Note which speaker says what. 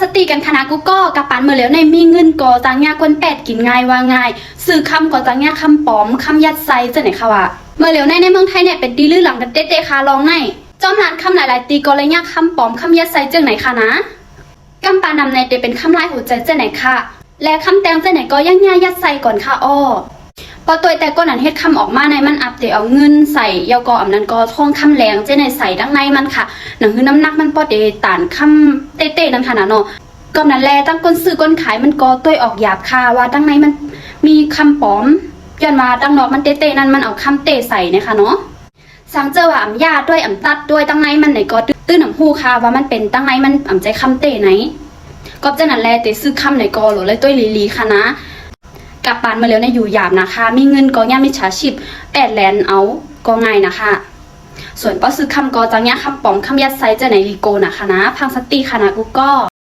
Speaker 1: สติกันคณะกูก็กับปานเมื่อแล้วในมีเงินก่อจังยาคนแปดกินง่ายว่าง่ายสื่อคำก่อจังยาคำปลอมคำยัดไซจะไหนคะวะเมื่อแล้วในเมืองไทยเนี่ยเป็นดีลือหลังกันเต๊ะคาลองในจอมหลานคำหลายๆตีก็เลยยากคำปลอมคำยัดไซเจ้าไหนคะนะกำปานำในเตเป็นคำลายหัวใจเจ้าไหนคะและคำแตงเจ้าไหนก็ย่างยายัดไซก่อนค่ะอ้อพอตัวแต่ก็นั้นเฮ็ดคำออกมาในมันอับเตเอาเงินใส่ยาวกออำนั้นก็ท่องคำแรงเจ้าไหนใส่ดังในมันค่ะหนังคือน้ำหนักมันพอเดตานคำเต้ๆนั่นค่ะนะเนาะก็นั้นแลตั้งก้นซื้อก้นขายมันก็ตัวออกหยาบค่ะว่าตั้งในมันมีคำปลอมย้อนมาตั้งนอกมันเต้ๆนั่นมันเอาคำเต้ใส่นะคะเนาะสังเจอว่าอ่ำยาด้วยอ่ำตัดด้วยตั้งในมันไหนก็ตื้นหนังหูค่ะว่ามันเป็นตั้งในมันอ่ำใจคำเต้ไหนก็จะนั่นแลเตซื้อคำไหนก็หรือเลยตัวลีค่ะนะกับปานมาแล้วในอยู่หยาบนะคะมีเงินก็ย่ามิจฉาชีพแปดแลนเอาก็ง่ายนะคะส่วนป้อซื้อคำก็จังย่าคำปลอมคำยัดไซจะไหนลีโกนะคะนะพังสติค่ะนะกูก็